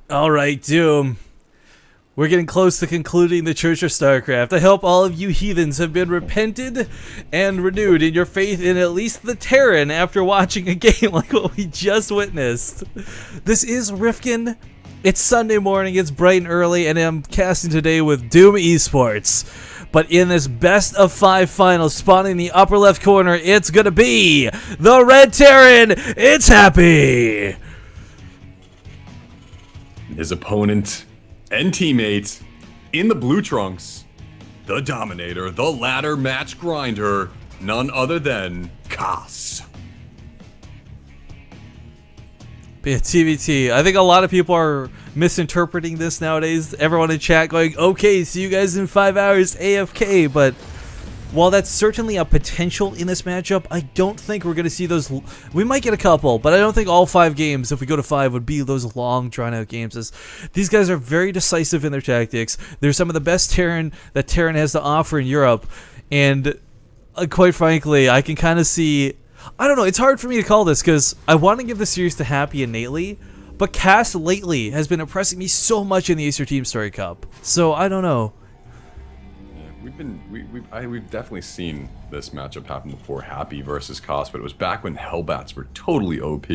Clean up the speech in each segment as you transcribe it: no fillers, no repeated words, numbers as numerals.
All right, Doom. We're getting close to concluding the Church of StarCraft. I hope all of you heathens have been repented and renewed in your faith in at least the Terran after watching a game like what we just witnessed. This is Rifkin. It's Sunday morning, it's bright and early, and I'm casting today with Doom Esports. But in this best of 5 final, spawning in the upper left corner, it's gonna be the Red Terran. It's Happy. His opponent and teammate in the blue trunks, the Dominator, the ladder match grinder, none other than Kas. Yeah, TVT. I think a lot of people are misinterpreting this nowadays. Everyone in chat going, okay, see you guys in 5 hours, AFK. But while that's certainly a potential in this matchup, I don't think we're going to see those. We might get a couple, but I don't think all 5 games, if we go to 5, would be those long, drawn-out games. As these guys are very decisive in their tactics. They're some of the best Terran that Terran has to offer in Europe. And quite frankly, I can kind of see... I don't know, it's hard for me to call this because I want to give the series to Happy innately, but Cass lately has been impressing me so much in the Acer Team Story Cup. So I don't know. Yeah, we've definitely seen this matchup happen before, Happy versus Kas, but it was back when Hellbats were totally OP.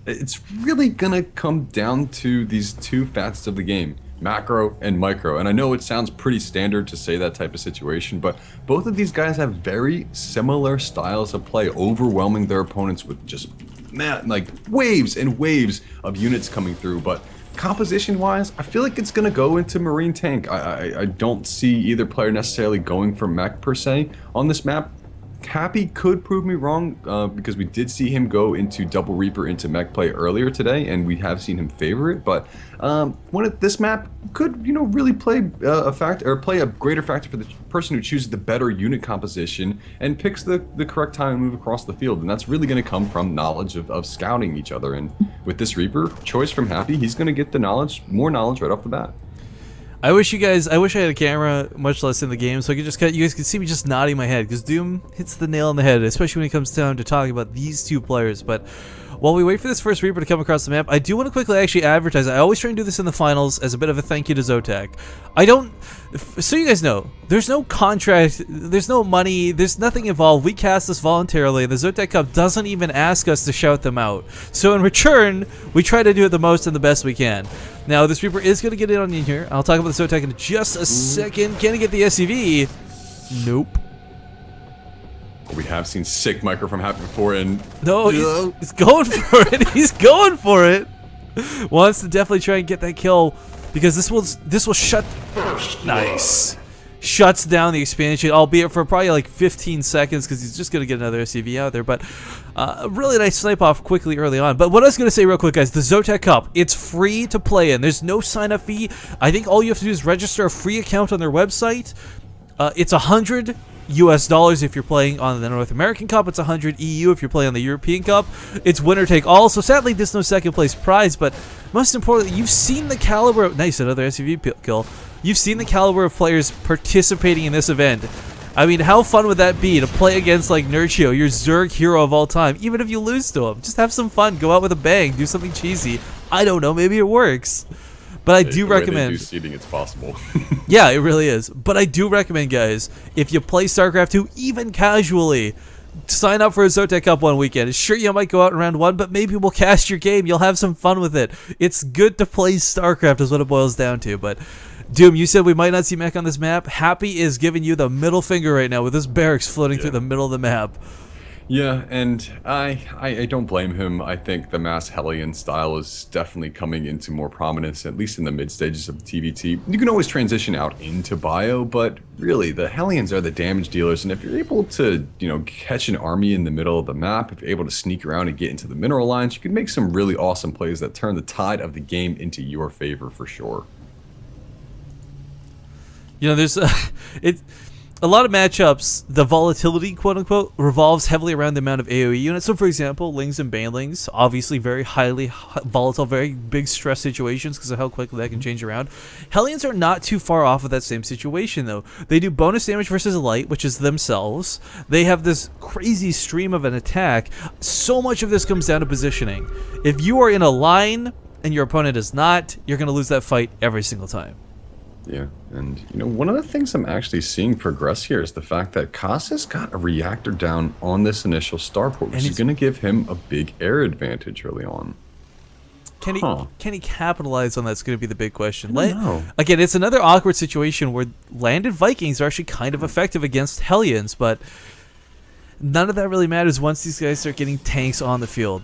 It's really gonna come down to these two facets of the game, macro and micro. And I know it sounds pretty standard to say that type of situation, but both of these guys have very similar styles of play, overwhelming their opponents with just, man, like waves and waves of units coming through. But composition-wise, I feel like it's going to go into Marine Tank. I don't see either player necessarily going for mech per se on this map. Happy could prove me wrong because we did see him go into Double Reaper into mech play earlier today, and we have seen him favor it. But this map could, really play a factor, or play a greater factor for the person who chooses the better unit composition and picks the correct time to move across the field. And that's really going to come from knowledge of scouting each other. And with this Reaper choice from Happy, he's going to get the more knowledge right off the bat. I wish I had a camera, much less in the game, so I could you guys could see me just nodding my head, because Doom hits the nail on the head, especially when it comes down to talking about these two players. But while we wait for this first Reaper to come across the map, I do want to quickly actually advertise. I always try and do this in the finals as a bit of a thank you to Zotac. So you guys know, there's no contract, there's no money, there's nothing involved. We cast this voluntarily. The Zotac Cup doesn't even ask us to shout them out. So in return, we try to do it the most and the best we can. Now, this Reaper is going to get in here. I'll talk about the Zotac in just a second. Can he get the SCV? Nope. We have seen sick micro from Happy before, and no, he's going for it. He's going for it. Wants to definitely try and get that kill because this will shut. Nice. Shuts down the expansion, albeit for probably like 15 seconds because he's just going to get another SCV out there. But really nice snipe off quickly early on. But what I was going to say real quick, guys, the Zotac Cup, it's free to play in. There's no sign-up fee. I think all you have to do is register a free account on their website. It's $100 US if you're playing on the North American Cup. It's 100 EU if you're playing on the European Cup. It's winner take all. So sadly, there's no second place prize. But most importantly, you've seen the caliber of... Nice, another SCV kill. You've seen the caliber of players participating in this event. I mean, how fun would that be to play against like Nurchio, your Zerg hero of all time, even if you lose to him? Just have some fun, go out with a bang, do something cheesy. I don't know, maybe it works. But I do recommend... The way they do seeding, it's possible. Yeah, it really is. But I do recommend, guys, if you play StarCraft 2, even casually, sign up for a Zotac Cup one weekend. Sure, you might go out in round 1, but maybe we'll cast your game. You'll have some fun with it. It's good to play StarCraft is what it boils down to. But Doom, you said we might not see mech on this map. Happy is giving you the middle finger right now with this barracks floating through the middle of the map. Yeah, and I don't blame him. I think the mass Hellion style is definitely coming into more prominence, at least in the mid stages of the TVT. You can always transition out into bio, but really the Hellions are the damage dealers, and if you're able to, catch an army in the middle of the map, if you're able to sneak around and get into the mineral lines, you can make some really awesome plays that turn the tide of the game into your favor for sure. There's a lot of matchups, the volatility, quote-unquote, revolves heavily around the amount of AoE units. So, for example, Lings and Banelings, obviously very highly volatile, very big stress situations because of how quickly that can change around. Hellions are not too far off of that same situation, though. They do bonus damage versus light, which is themselves. They have this crazy stream of an attack. So much of this comes down to positioning. If you are in a line and your opponent is not, you're going to lose that fight every single time. Yeah, and one of the things I'm actually seeing progress here is the fact that Kaz has got a reactor down on this initial starport, which is going to give him a big air advantage early on. Can he capitalize on that's going to be the big question. I don't know. Again, it's another awkward situation where landed Vikings are actually kind of effective against Hellions, but none of that really matters once these guys start getting tanks on the field.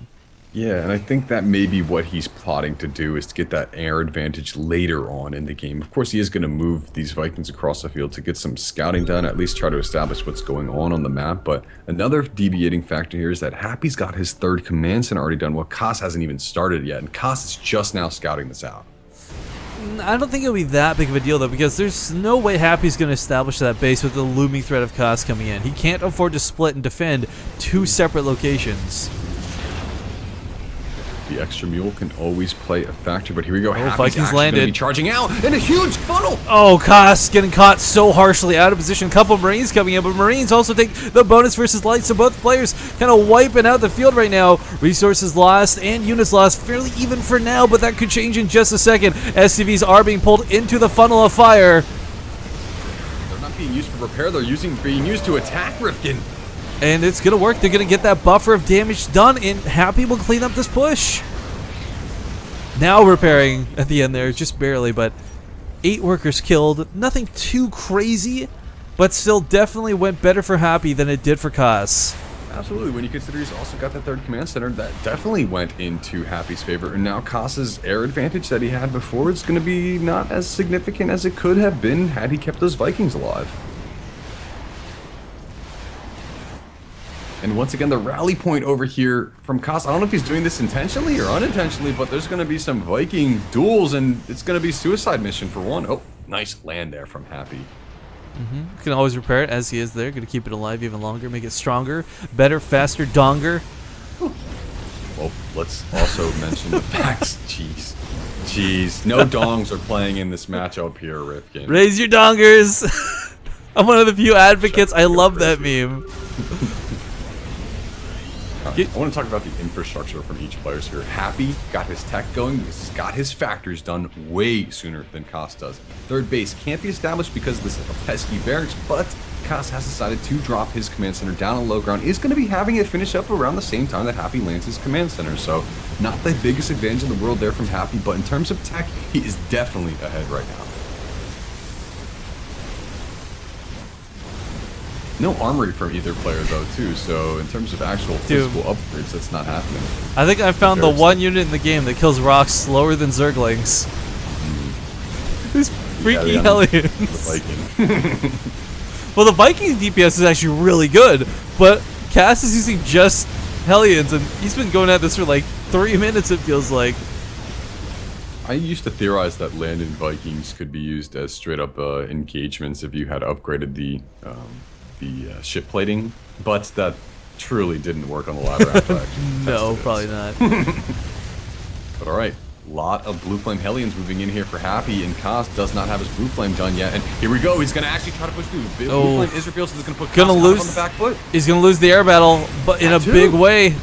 Yeah, and I think that may be what he's plotting to do, is to get that air advantage later on in the game. Of course, he is going to move these Vikings across the field to get some scouting done, at least try to establish what's going on the map. But another deviating factor here is that Happy's got his third command center already done, while Kaz hasn't even started yet, and Kaz is just now scouting this out. I don't think it'll be that big of a deal, though, because there's no way Happy's going to establish that base with the looming threat of Kaz coming in. He can't afford to split and defend two separate locations. The extra mule can always play a factor, but here we go. Happy's Vikings actually landed. gonna be charging out in a huge funnel. Oh, Kaz getting caught so harshly out of position. Couple Marines coming in, but Marines also take the bonus versus light, so both players kind of wiping out the field right now. Resources lost and units lost, fairly even for now, but that could change in just a second. SCVs are being pulled into the funnel of fire. They're not being used for repair, they're being used to attack Rifkin. And it's going to work. They're going to get that buffer of damage done, and Happy will clean up this push. Now repairing at the end there, just barely, but 8 workers killed. Nothing too crazy, but still definitely went better for Happy than it did for Kaz. Absolutely, when you consider he's also got that third command center, that definitely went into Happy's favor. And now Kaz's air advantage that he had before is going to be not as significant as it could have been had he kept those Vikings alive. And once again, the rally point over here from Kaz. I don't know if he's doing this intentionally or unintentionally, but there's going to be some Viking duels, and it's going to be suicide mission for one. Oh, nice land there from Happy. You can always repair it as he is there. Going to keep it alive even longer, make it stronger, better, faster, donger. Well, let's also mention the facts. Jeez. No dongs are playing in this matchup here, Rifkin. Raise your dongers. I'm one of the few advocates. I love that meme. I want to talk about the infrastructure from each player here. Happy got his tech going because he's got his factories done way sooner than Kaz does. Third base can't be established because of this pesky barracks, but Kaz has decided to drop his command center down on low ground. Is going to be having it finish up around the same time that Happy lands his command center. So not the biggest advantage in the world there from Happy, but in terms of tech, he is definitely ahead right now. No armory from either player though too, so in terms of actual physical upgrades, that's not happening. I think I found the one unit in the game that kills rocks slower than Zerglings. These freaky Hellions. Viking. Well, the Vikings DPS is actually really good, but Cass is using just Hellions, and he's been going at this for like 3 minutes, it feels like. I used to theorize that landed Vikings could be used as straight up engagements if you had upgraded the ship plating, but that truly didn't work on the ladder after I actually No, tested it. probably not. But alright, lot of Blue Flame Hellions moving in here for Happy, and Kaz does not have his Blue Flame done yet, and here we go, he's going to actually try to push through. Blue Flame is revealed, so he's going to put Kaz on the back foot. He's going to lose the air battle, but in a big way.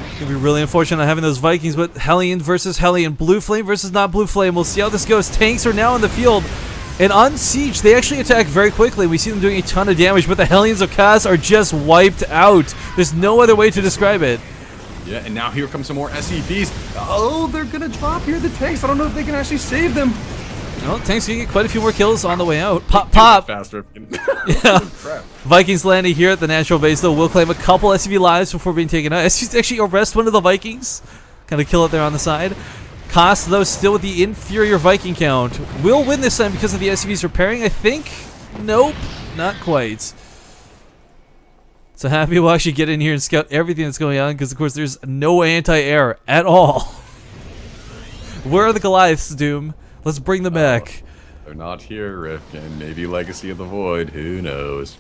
It's going to be really unfortunate not having those Vikings, but Hellion versus Hellion, Blue Flame versus not Blue Flame. We'll see how this goes. Tanks are now in the field. And on Siege, they actually attack very quickly. We see them doing a ton of damage, but the Hellions of Kaz are just wiped out. There's no other way to describe it. Yeah, and now here come some more SCVs. Oh, they're going to drop here, the tanks. I don't know if they can actually save them. Well, tanks can get quite a few more kills on the way out. Pop, pop. Faster. Yeah. Vikings landing here at the natural base, though. Will claim a couple SCV lives before being taken out. SCVs actually arrest one of the Vikings. Kind of kill it there on the side. Cost, though, still with the inferior Viking count. Will win this time because of the SCVs repairing, I think? Nope, not quite. So Happy will actually get in here and scout everything that's going on because, of course, there's no anti-air at all. Where are the Goliaths, Doom? Let's bring them back. They're not here, Rifkin. Maybe Legacy of the Void. Who knows?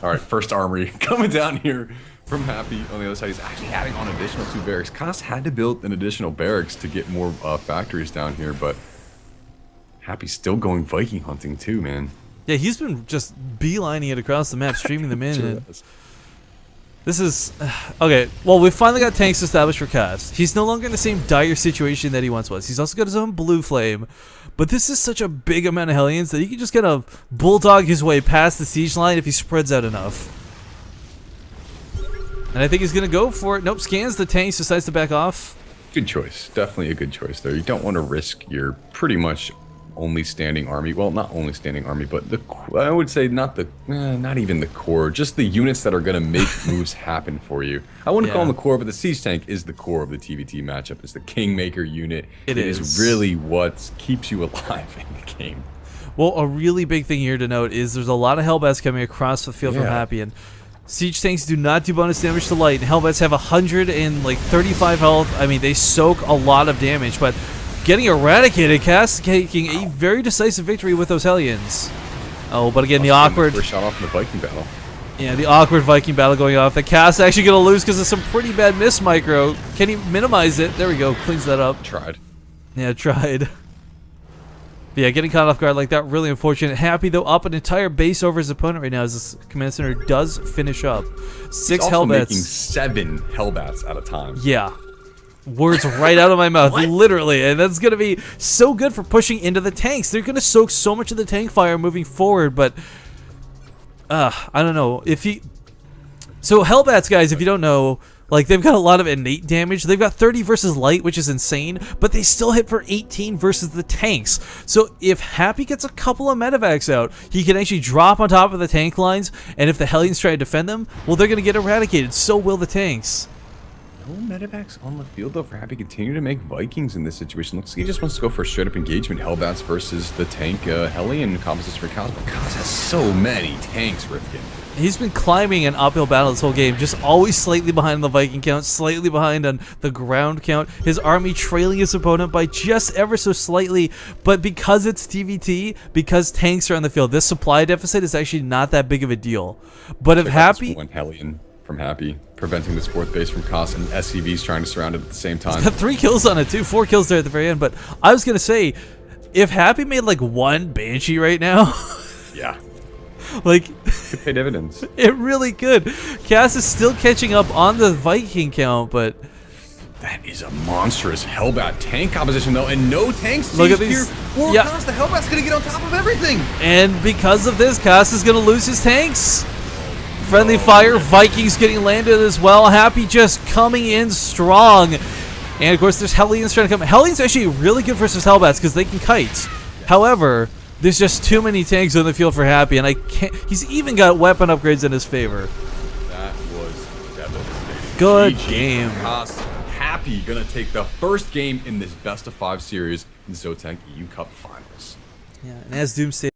Alright, first armory coming down here from Happy. On the other side, he's actually adding on additional 2 barracks. Kaz had to build an additional barracks to get more factories down here, but Happy's still going Viking hunting too, man. Yeah, he's been just beelining it across the map, streaming them in. Sure And This is okay. Well, we finally got tanks established for Cass. He's no longer in the same dire situation that he once was. He's also got his own blue flame, but this is such a big amount of Hellions that he can just kind of bulldog his way past the siege line if he spreads out enough. And I think he's gonna go for it. Nope, scans the tanks, decides to back off. Good choice. Definitely a good choice there. You don't want to risk your pretty much only standing army. Well, not only standing army, but I would say not even the core, just the units that are going to make moves happen for you. I wouldn't call them the core, but the siege tank is the core of the TVT matchup. It's the Kingmaker unit. It is really what keeps you alive in the game. Well, a really big thing here to note is there's a lot of Hellbats coming across the field from Happy, and siege tanks do not do bonus damage to light, and Hellbats have 135 health. I mean, they soak a lot of damage, but getting eradicated, Cass taking a very decisive victory with those Hellions. Oh, but again, the awkward... First shot off in the Viking battle. Yeah, the awkward Viking battle going off. The Cass actually going to lose because of some pretty bad miss micro. Can he minimize it? There we go. Cleans that up. Tried. Yeah, tried. But yeah, getting caught off guard like that, really unfortunate. Happy, though, up an entire base over his opponent right now as this command center does finish up. 6 He's also Hellbats. making 7 Hellbats at a time. Yeah. Words right out of my mouth, literally, and that's going to be so good for pushing into the tanks. They're going to soak so much of the tank fire moving forward, but I don't know. So Hellbats, guys, if you don't know, like, they've got a lot of innate damage. They've got 30 versus light, which is insane, but they still hit for 18 versus the tanks. So if Happy gets a couple of medevacs out, he can actually drop on top of the tank lines, and if the Hellions try to defend them, well, they're going to get eradicated. So will the tanks. No medevacs on the field, though, for Happy. Continue to make Vikings in this situation. Looks like he just wants to go for a straight-up engagement. Hellbats versus the tank Hellion composition for Kaz. But Kaz has so many tanks, Rifkin. He's been climbing an uphill battle this whole game, just always slightly behind the Viking count, slightly behind on the ground count. His army trailing his opponent by just ever so slightly, but because it's TVT, because tanks are on the field, this supply deficit is actually not that big of a deal. But if Happy... One Hellion from Happy, preventing this 4th base from Kaz, and SCV's trying to surround it at the same time. He's got 3 kills on it too, 4 kills there at the very end, but I was going to say, if Happy made like 1 Banshee right now... Yeah. Like, could pay dividends. It really could. Cass is still catching up on the Viking count, but that is a monstrous Hellbat tank composition, though, and no tanks. Look at these. For Cass, the Hellbat's gonna get on top of everything. And because of this, Cass is gonna lose his tanks. Friendly fire, Vikings getting landed as well. Happy just coming in strong. And of course, there's Hellions trying to come. Hellions actually really good versus Hellbats because they can kite. However, there's just too many tanks on the field for Happy, and I can't. He's even got weapon upgrades in his favor. That was devastating. Good GG. game. Happy gonna take the first game in this best of 5 series in Zotac EU Cup Finals. Yeah, and as Doom stated.